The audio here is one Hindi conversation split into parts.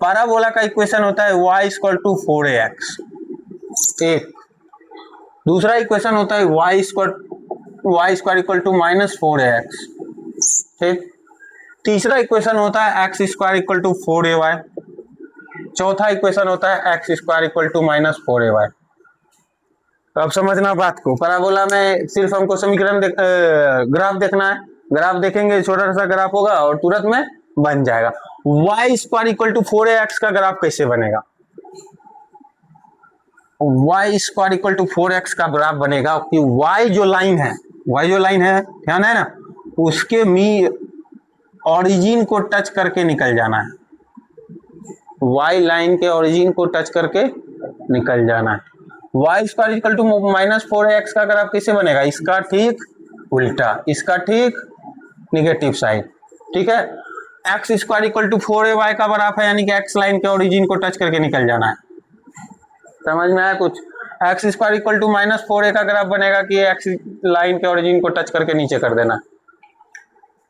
पैराबोला का इक्वेशन होता है y इक्वल टू 4ax, एक। दूसरा इक्वेशन होता है y square equal to -4ax, ठीक। तीसरा इक्वेशन होता है x square equal to 4ay। चौथा इक्वेशन होता है x square equal to -4ay। तो अब समझना बात को, पैराबोला में सिर्फ हमको समीकरण ग्राफ देखना है, ग्राफ देखेंगे, छोटा सा ग्राफ होगा और तुरंत में बन जाएगा। y square equal to 4ax का ग्राफ कैसे बनेगा? y square equal to 4x का ग्राफ बनेगा कि y जो लाइन है, ध्यान है ना, उसके ओरिजिन को टच करके निकल जाना है। y लाइन के ओरिजिन को टच करके निकल जाना है। y square equal to -4ax का ग्राफ कैसे बनेगा? इसका ठीक उल्टा, इसका ठीक निगेटिव साइड, ठीक है। x square equal to 4ay का ग्राफ है, यानी कि x लाइन के ओरिजिन को टच करके निकल जाना है। समझ में आया कुछ? x square equal to -4a का ग्राफ बनेगा कि x लाइन के ओरिजिन को टच करके नीचे कर देना,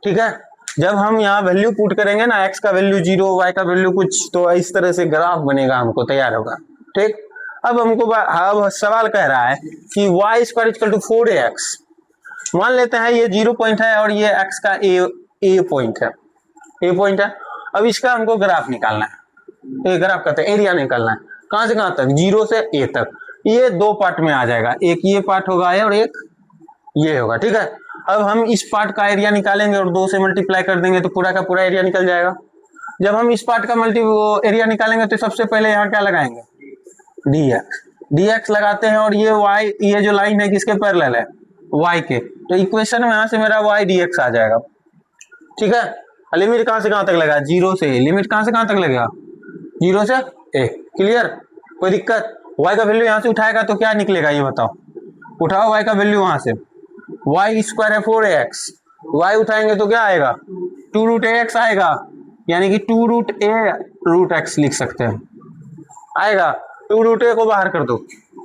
ठीक है। जब हम यहाँ वैल्यू पुट करेंगे ना, x का वैल्यू 0, y का वैल्यू कुछ, तो इस तरह से ग्राफ बनेगा, हमको तैयार होगा, ठीक। अब हमको अब सवाल कह रहा है कि y square equal to 4ax, मान लेते हैं ये 0 पॉइंट है और ये x का a पॉइंट है, अब इसका हमको ग्राफ निकालना है। ये ग्राफ कहते हैं एरिया निकालना है, कहां से कहां तक? 0 से a तक। ये दो पार्ट में आ जाएगा, एक ये पार्ट होगा और एक ये होगा, ठीक है। अब हम इस पार्ट का एरिया निकालेंगे और 2 से मल्टीप्लाई कर देंगे तो पूरा का पूरा एरिया निकल जाएगा। जब हम इस पार्ट का एरिया निकालेंगे तो सबसे पहले यहाँ क्या लगाएंगे? dx लगाते हैं, और ये जो लाइन है किसके पैरेलल है? y के। तो इक्वेशन में यहाँ से मेरा y dx आ जाएगा, ठीक है। लिमिट कहां से कहां तक लगा? 0 से। लिमिट कहां से कहां तक लगेगा? 0 से a। क्लियर? कोई दिक्कत? y का वैल्यू यहाँ से उठाएगा तो क्या निकलेगा ये बताओ? उठाओ y का वैल्यू वहां से। y स्क्वायर है 4ax, y उठाएंगे तो क्या आएगा? 2√ax आएगा, यानी कि 2√a√x लिख सकते हैं, आएगा। 2√a को बाहर कर दो,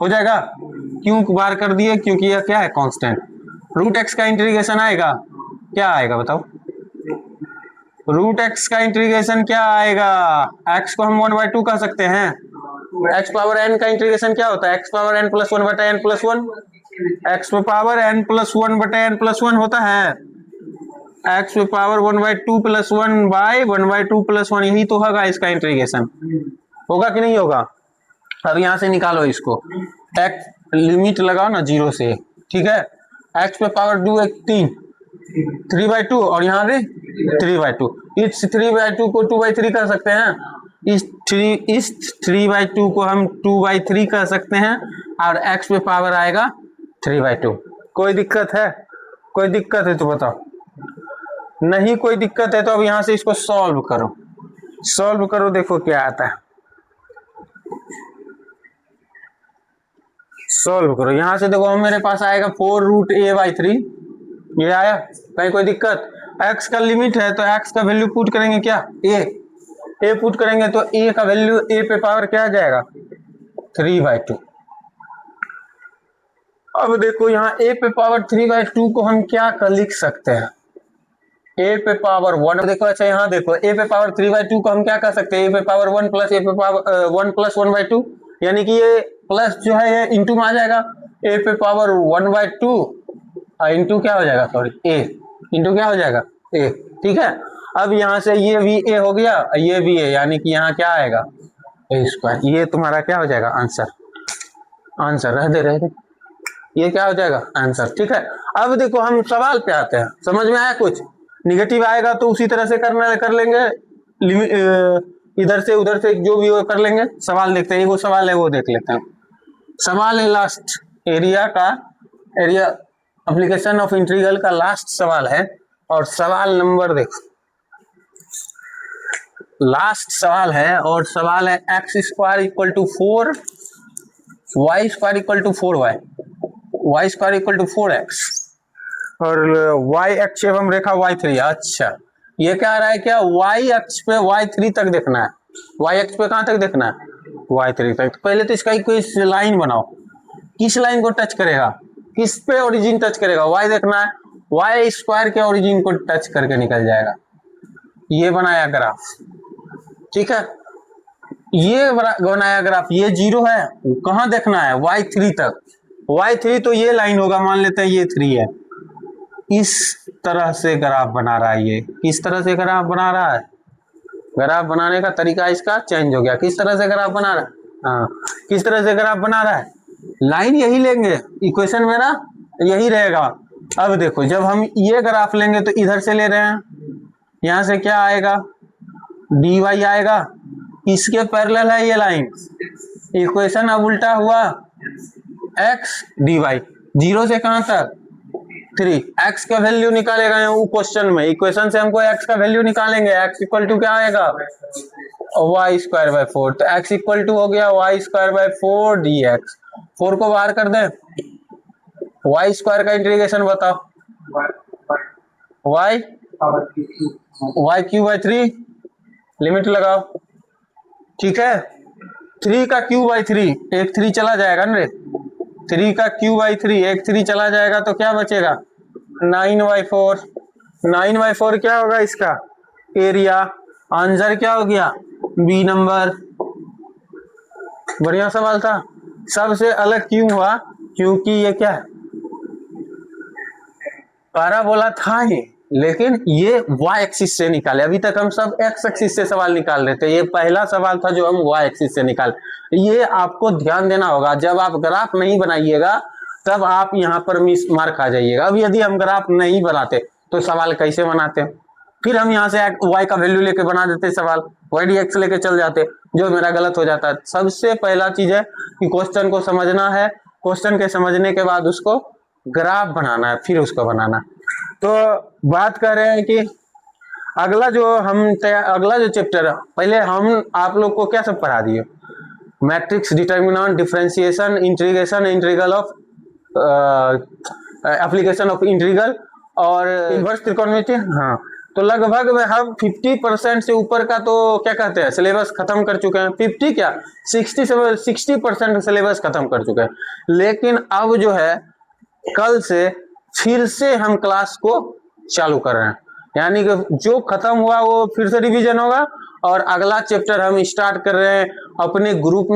हो जाएगा। क्यों बाहर कर दिए? क्योंकि यह क्या है? कांस्टेंट। √x का इंटीग्रेशन आएगा, क्या आएगा बताओ? √x का इंटीग्रेशन क्या आएगा? x को हम 1/2 कह सकते हैं। x पावर n का इंटीग्रेशन क्या होता है? x power n plus 1/n+1, x power n plus 1/n+1 होता है। x पावर 1/2 प्लस 1/1/2 प्लस 1, यही तो होगा इसका इंटीग्रेशन, होगा कि नहीं होगा? अब यहां से निकालो इसको, x लिमिट लगाओ ना 0 से, ठीक है। x पे पावर 2 1 3, 3/2, और यहाँ पे 3/2। इस 3/2 को 2/3 कर सकते हैं, इस 3/2 को हम 2/3 कर सकते हैं, और x पे पावर आएगा 3/2। कोई दिक्कत है? कोई दिक्कत है तो बताओ। नहीं कोई दिक्कत है तो अब यहां से इसको सॉल्व करो, देखो क्या आता है। सॉल्व करो, यहां से देखो मेरे पास आएगा 4√a/3, ये आया। कहीं कोई दिक्कत? x का लिमिट है तो x का वैल्यू पुट करेंगे, क्या? a पुट करेंगे तो a का वैल्यू, a पे पावर क्या आ जाएगा? 3/2। अब देखो यहाँ a पे पावर 3/2 को हम क्या लिख सकते हैं? a पे पावर 1, देखो अच्छा यहाँ देखो, a पे पावर 3/2 को हम क्या कर सकते हैं? a पे पावर 1 प्लस a पे पावर 1 प्लस 1/2, यानी कि ये प्लस जो है ये इंटू में आ जाएगा। a पे पावर 1/2 इंटू क्या हो जाएगा? सॉरी, a इंटू क्या हो जाएगा? a, ठीक है। अब यहाँ से ये भी a हो गया, ये भी a, यानी कि यहाँ क्या आएगा? a square. ये तुम्हारा क्या हो जाएगा? आंसर। रह दे, ये क्या हो जाएगा? आंसर, ठीक है। अब देखो हम सवाल पे आते हैं, समझ में आया कुछ? निगेटिव आएगा तो उसी तरह से कर लेंगे, इधर से उधर से जो भी हो कर लेंगे। सवाल देखते हैं, वो सवाल है वो देख लेते हैं। सवाल है last, area application of integral का लास्ट सवाल है, और सवाल नंबर देखो, लास्ट सवाल है, और सवाल है x square equal to 4, y square equal to 4y, y square equal to 4x, और y अक्ष पे हम रेखा y3। अच्छा, ये क्या आ रहा है? क्या y अक्ष पे y3 तक देखना है? y अक्ष पे कहां तक देखना है? y3 तक। पहले तो इसका कोई लाइन बनाओ, किस लाइन को टच करेगा? किस पे ओरिजिन टच करेगा? y देखना है, y स्क्वायर के ओरिजिन को टच करके निकल जाएगा। ये बनाया ग्राफ, ठीक है। ये बनाया ग्राफ, ये 0 है, कहाँ देखना है y3 तक, y3 तो ये लाइन होगा, मान लेते हैं ये 3 है। इस तरह से ग्राफ बना रहा है, ये किस तरह से ग्राफ बना रहा है, ग्राफ बनाने का तरीका इसका चेंज हो गया। किस तरह से ग्राफ बना रहा है, हाँ किस तरह से ग्राफ बना रहा है, लाइन यही लेंगे, इक्वेशन में ना यही रहेगा। अब देखो जब हम ये ग्राफ लेंगे तो इधर से ले रहे हैं, यहां से क्या आएगा, dy आएगा, इसके पैरेलल है ये लाइन, इक्वेशन अब उल्टा हुआ, x dy, 0 से कहां तक 3, x का वैल्यू निकालेगा क्वेश्चन में, इक्वेशन से हमको x का वैल्यू निकालेंगे, x इक्वल टू क्या आएगा y²/4, तो x इक्वल टू हो गया y²/4 dx, 4 को बाहर कर दें, y² का इंटीग्रेशन बताओ, y³ लिमिट लगाओ, ठीक है, 3 का क्यूब/3, एक 3 चला जाएगा ना रे, 3 का क्यूब/3, एक 3 चला जाएगा तो क्या बचेगा 9/4, 9/4 क्या होगा इसका एरिया, आंसर क्या हो गया बी नंबर। बढ़िया सवाल था, सबसे अलग क्यों हुआ, क्योंकि ये क्या है पैराबोला था ये, लेकिन ये वाई एक्सिस से निकाले, अभी तक हम सब एक्स एक्सिस से सवाल निकाल रहे थे, ये पहला सवाल था जो हम वाई एक्सिस से निकाल। ये आपको ध्यान देना होगा, जब आप ग्राफ नहीं बनाइएगा तब आप यहाँ पर मिस मार खा जाइएगा। अब यदि हम ग्राफ नहीं बनाते तो सवाल कैसे बनाते, फिर हम यहाँ से y का वैल्यू लेके बना देते सवाल, y dx लेके चल जाते, जो मेरा गलत हो जाता है। सबसे पहला चीज है कि क्वेश्चन को समझना है, क्वेश्चन के समझने के बाद उसको ग्राफ बनाना है, फिर उसको बनाना। तो बात कर रहे हैं कि अगला जो चैप्टर है, पहले हम आप लोग को क्या सब पढ़ा दिए, matrix, determinant, differentiation, integration, integral of application of integral और इनवर्स त्रिकोणमिति। हाँ, तो लगभग हम 50% से ऊपर का तो क्या कहते हैं सिलेबस खत्म कर चुके हैं, 50 क्या 60% सिलेबस खत्म कर चुके हैं। लेकिन अब जो है कल से फिर से हम क्लास को चालू कर रहे हैं, यानी कि जो खत्म हुआ वो फिर से रिवीजन होगा और अगला चैप्टर हम स्टार्ट कर रहे हैं। अपने ग्रुप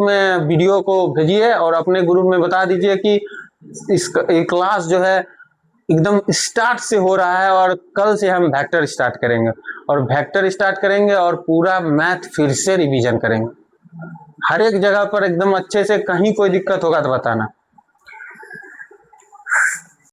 में वीडियो को भेजिए और अपने ग्रुप में बता दीजिए कि इस क्लास जो है एकदम स्टार्ट से हो रहा है और कल से हम वेक्टर स्टार्ट करेंगे और पूरा मैथ फिर से रिवीजन करेंगे। हर एक जगह पर एकदम अच्छे से, कहीं कोई दिक्कत होगा तो बताना।